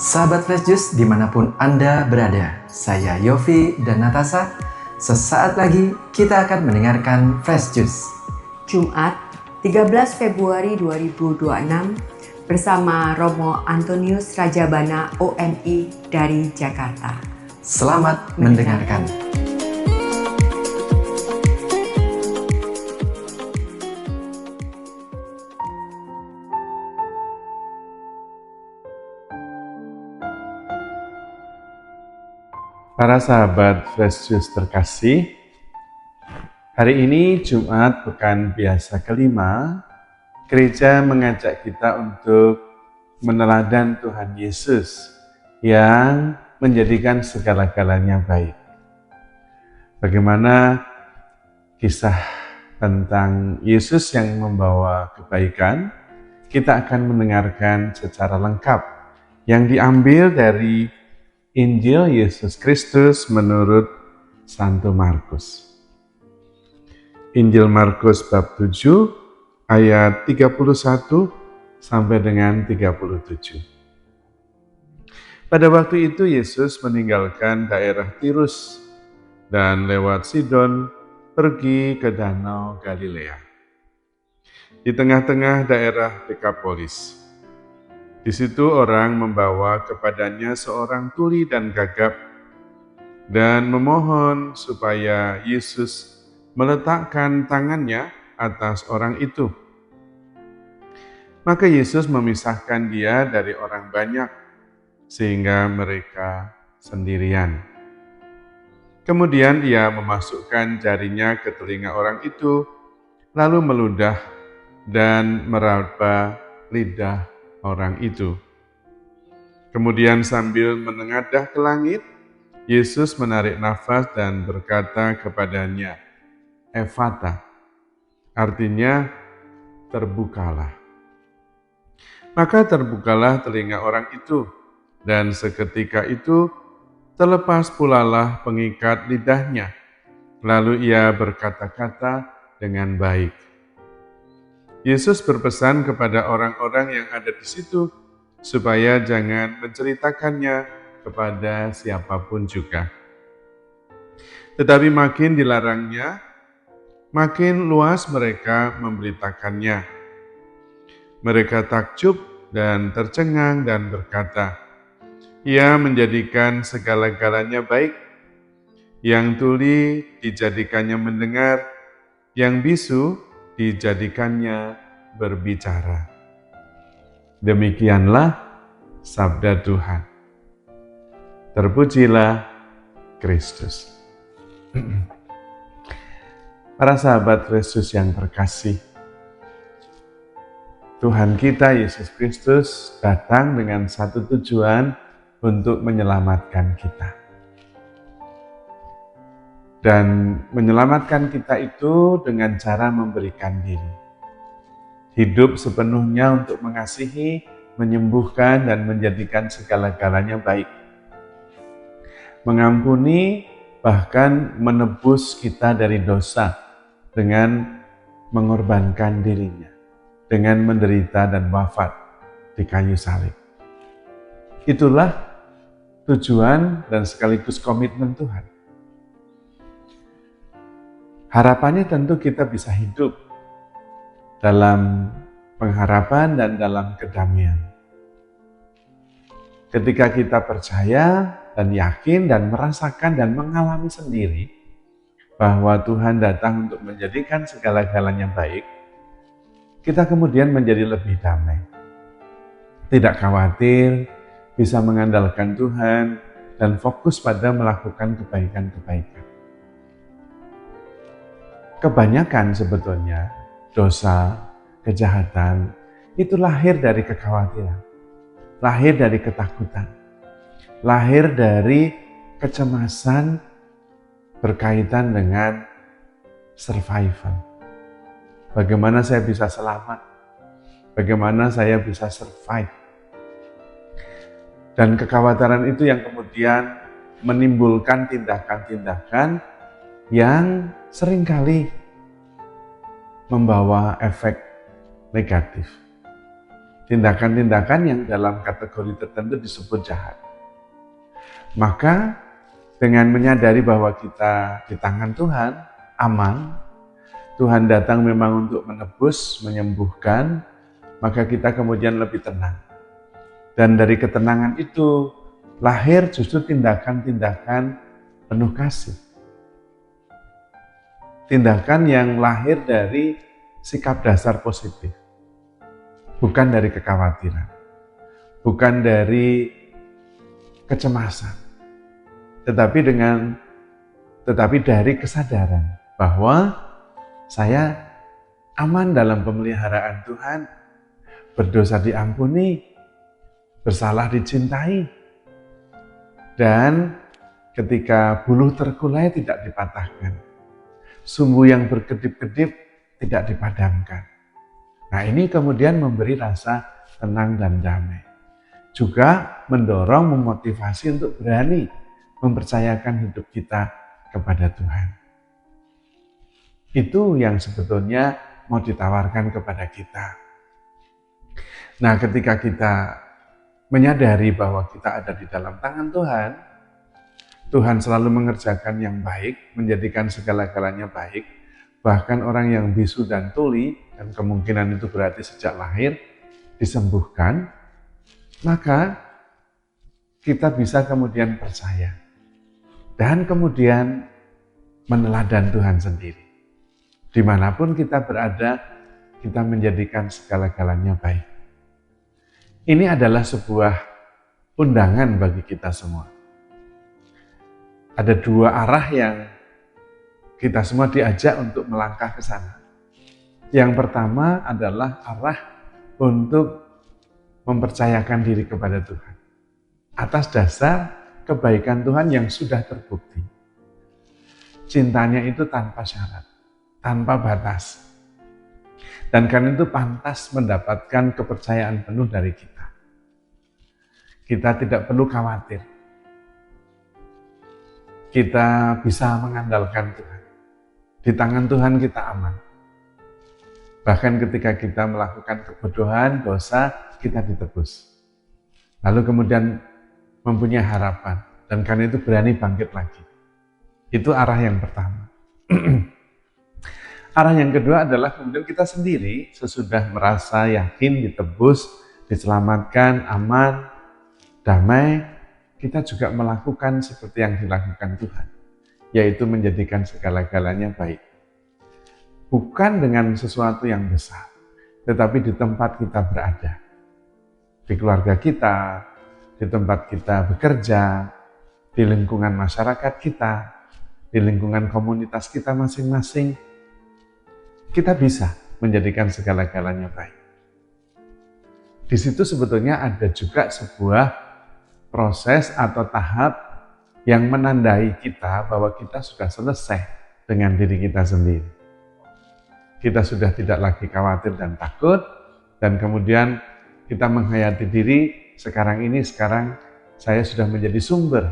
Sahabat Fresh Juice dimanapun Anda berada, saya Yofi dan Natasha. Sesaat lagi kita akan mendengarkan Fresh Juice. Jumat 13 Februari 2026 bersama Romo Antonius Rajabana OMI dari Jakarta. Selamat mendengarkan. Para sahabat Fresh Juice terkasih, hari ini Jumat Pekan Biasa kelima, gereja mengajak kita untuk meneladan Tuhan Yesus yang menjadikan segala-galanya baik. Bagaimana kisah tentang Yesus yang membawa kebaikan, kita akan mendengarkan secara lengkap yang diambil dari Injil Yesus Kristus menurut Santo Markus. Injil Markus bab 7 ayat 31 sampai dengan 37. Pada waktu itu Yesus meninggalkan daerah Tirus dan lewat Sidon pergi ke Danau Galilea. Di tengah-tengah daerah Dekapolis. Di situ orang membawa kepadanya seorang tuli dan gagap dan memohon supaya Yesus meletakkan tangannya atas orang itu. Maka Yesus memisahkan dia dari orang banyak sehingga mereka sendirian. Kemudian ia memasukkan jarinya ke telinga orang itu, lalu meludah dan meraba lidah orang itu. Kemudian sambil menengadah ke langit, Yesus menarik nafas dan berkata kepadanya, "Ephata," artinya terbukalah. Maka terbukalah telinga orang itu, dan seketika itu terlepas pulalah pengikat lidahnya. Lalu ia berkata-kata dengan baik. Yesus berpesan kepada orang-orang yang ada di situ supaya jangan menceritakannya kepada siapapun juga. Tetapi makin dilarangnya, makin luas mereka memberitakannya. Mereka takjub dan tercengang dan berkata, "Ia menjadikan segala-galanya baik. Yang tuli dijadikannya mendengar, yang bisu dijadikannya berbicara." Demikianlah sabda Tuhan. Terpujilah Kristus. Para sahabat Kristus yang terkasih, Tuhan kita Yesus Kristus datang dengan satu tujuan untuk menyelamatkan kita. Dan menyelamatkan kita itu dengan cara memberikan diri. Hidup sepenuhnya untuk mengasihi, menyembuhkan, dan menjadikan segala-galanya baik. Mengampuni, bahkan menebus kita dari dosa dengan mengorbankan dirinya, dengan menderita dan wafat di kayu salib. Itulah tujuan dan sekaligus komitmen Tuhan. Harapannya tentu kita bisa hidup dalam pengharapan dan dalam kedamaian. Ketika kita percaya dan yakin dan merasakan dan mengalami sendiri bahwa Tuhan datang untuk menjadikan segala-galanya baik, kita kemudian menjadi lebih damai. Tidak khawatir, bisa mengandalkan Tuhan dan fokus pada melakukan kebaikan-kebaikan. Kebanyakan sebetulnya dosa, kejahatan itu lahir dari kekhawatiran, lahir dari ketakutan, lahir dari kecemasan berkaitan dengan survival. Bagaimana saya bisa selamat? Bagaimana saya bisa survive? Dan kekhawatiran itu yang kemudian menimbulkan tindakan-tindakan yang seringkali membawa efek negatif. tindakan-tindakan yang dalam kategori tertentu disebut jahat. Maka dengan menyadari bahwa kita di tangan Tuhan, aman, Tuhan datang memang untuk menebus, menyembuhkan, maka kita kemudian lebih tenang. Dan dari ketenangan itu lahir justru tindakan-tindakan penuh kasih. Tindakan yang lahir dari sikap dasar positif. Bukan dari kekhawatiran. Bukan dari kecemasan. Tetapi dari kesadaran bahwa saya aman dalam pemeliharaan Tuhan, berdosa diampuni, bersalah dicintai, dan ketika buluh terkulai tidak dipatahkan, sumbu yang berkedip-kedip tidak dipadamkan. Nah, ini kemudian memberi rasa tenang dan damai. Juga mendorong, memotivasi untuk berani mempercayakan hidup kita kepada Tuhan. Itu yang sebetulnya mau ditawarkan kepada kita. Nah, ketika kita menyadari bahwa kita ada di dalam tangan Tuhan, Tuhan selalu mengerjakan yang baik, menjadikan segala-galanya baik, bahkan orang yang bisu dan tuli, dan kemungkinan itu berarti sejak lahir, disembuhkan, maka kita bisa kemudian percaya, dan kemudian meneladan Tuhan sendiri. Dimanapun kita berada, kita menjadikan segala-galanya baik. Ini adalah sebuah undangan bagi kita semua. Ada dua arah yang kita semua diajak untuk melangkah ke sana. Yang pertama adalah arah untuk mempercayakan diri kepada Tuhan. Atas dasar kebaikan Tuhan yang sudah terbukti. Cintanya itu tanpa syarat, tanpa batas. Dan karena itu pantas mendapatkan kepercayaan penuh dari kita. Kita tidak perlu khawatir. Kita bisa mengandalkan Tuhan. Di tangan Tuhan kita aman. Bahkan ketika kita melakukan kebodohan, dosa, kita ditebus. Lalu kemudian mempunyai harapan. Dan karena itu berani bangkit lagi. Itu arah yang pertama. Arah yang kedua adalah kemudian kita sendiri sesudah merasa yakin, ditebus, diselamatkan, aman, damai, kita juga melakukan seperti yang dilakukan Tuhan, yaitu menjadikan segala-galanya baik. Bukan dengan sesuatu yang besar, tetapi di tempat kita berada. Di keluarga kita, di tempat kita bekerja, di lingkungan masyarakat kita, di lingkungan komunitas kita masing-masing, kita bisa menjadikan segala-galanya baik. Di situ sebetulnya ada juga sebuah proses atau tahap yang menandai kita bahwa kita sudah selesai dengan diri kita sendiri. Kita sudah tidak lagi khawatir dan takut, dan kemudian kita menghayati diri, sekarang saya sudah menjadi sumber.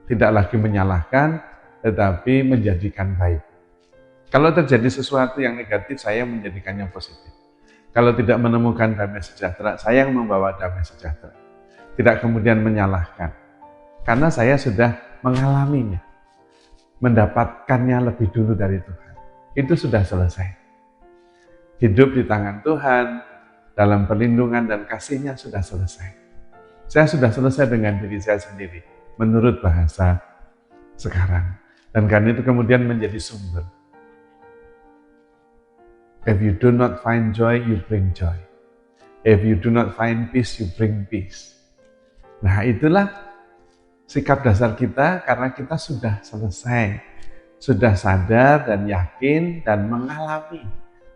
Tidak lagi menyalahkan, tetapi menjadikan baik. Kalau terjadi sesuatu yang negatif, saya menjadikannya positif. Kalau tidak menemukan damai sejahtera, saya yang membawa damai sejahtera. Tidak kemudian menyalahkan. Karena saya sudah mengalaminya. Mendapatkannya lebih dulu dari Tuhan. Itu sudah selesai. Hidup di tangan Tuhan, dalam perlindungan dan kasih-Nya sudah selesai. Saya sudah selesai dengan diri saya sendiri, menurut bahasa sekarang. Dan karena itu kemudian menjadi sumber. If you do not find joy, you bring joy. If you do not find peace, you bring peace. Nah, itulah sikap dasar kita karena kita sudah selesai, sudah sadar dan yakin dan mengalami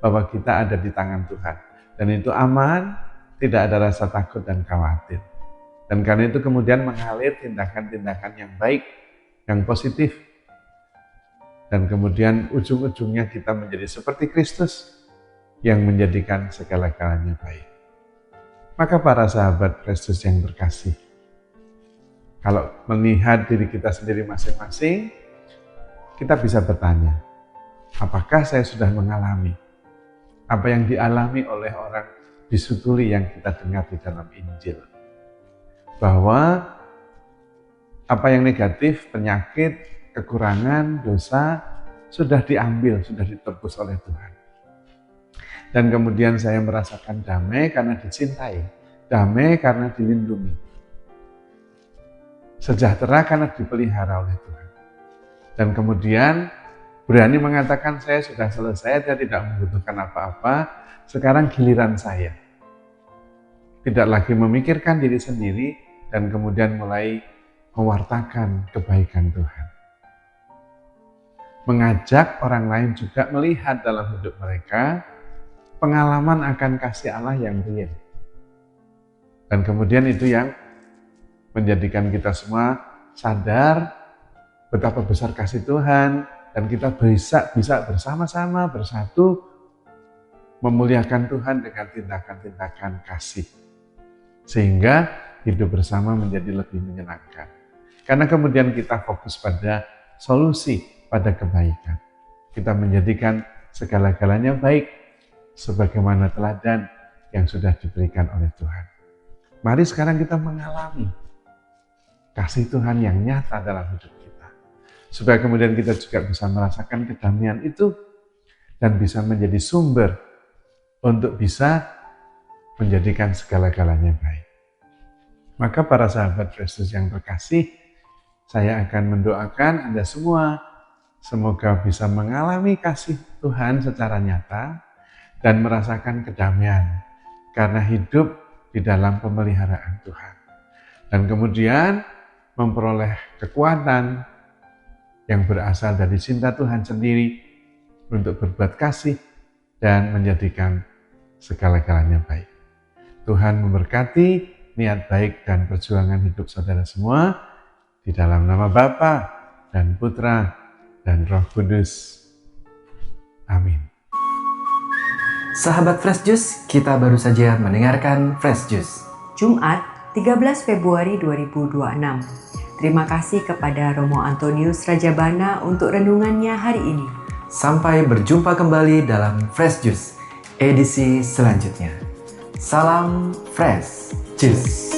bahwa kita ada di tangan Tuhan. Dan itu aman, tidak ada rasa takut dan khawatir. Dan karena itu kemudian mengalir tindakan-tindakan yang baik, yang positif. Dan kemudian ujung-ujungnya kita menjadi seperti Kristus yang menjadikan segala-galanya baik. Maka para sahabat Kristus yang terkasih, kalau melihat diri kita sendiri masing-masing, kita bisa bertanya, apakah saya sudah mengalami apa yang dialami oleh orang bisu tuli yang kita dengar di dalam Injil. Bahwa apa yang negatif, penyakit, kekurangan, dosa sudah diambil, sudah ditebus oleh Tuhan. Dan kemudian saya merasakan damai karena dicintai, damai karena dilindungi, sejahtera karena dipelihara oleh Tuhan. Dan kemudian berani mengatakan saya sudah selesai, saya tidak membutuhkan apa-apa, sekarang giliran saya. Tidak lagi memikirkan diri sendiri dan kemudian mulai mewartakan kebaikan Tuhan. Mengajak orang lain juga melihat dalam hidup mereka pengalaman akan kasih Allah yang real. Dan kemudian itu yang menjadikan kita semua sadar betapa besar kasih Tuhan dan kita bisa bersama-sama bersatu memuliakan Tuhan dengan tindakan-tindakan kasih. Sehingga hidup bersama menjadi lebih menyenangkan. Karena kemudian kita fokus pada solusi, pada kebaikan. Kita menjadikan segala-galanya baik sebagaimana teladan yang sudah diberikan oleh Tuhan. Mari sekarang kita mengalami kasih Tuhan yang nyata dalam hidup kita. Supaya kemudian kita juga bisa merasakan kedamaian itu dan bisa menjadi sumber untuk bisa menjadikan segala-galanya baik. Maka para sahabat Kristus yang terkasih, saya akan mendoakan Anda semua semoga bisa mengalami kasih Tuhan secara nyata dan merasakan kedamaian karena hidup di dalam pemeliharaan Tuhan. Dan kemudian memperoleh kekuatan yang berasal dari cinta Tuhan sendiri untuk berbuat kasih dan menjadikan segala-galanya baik. Tuhan memberkati niat baik dan perjuangan hidup saudara semua di dalam nama Bapa dan Putra dan Roh Kudus. Amin. Sahabat Fresh Juice, kita baru saja mendengarkan Fresh Juice. Jumat 13 Februari 2026. Terima kasih kepada Romo Antonius Rajabana untuk renungannya hari ini. Sampai berjumpa kembali dalam Fresh Juice edisi selanjutnya. Salam Fresh Juice.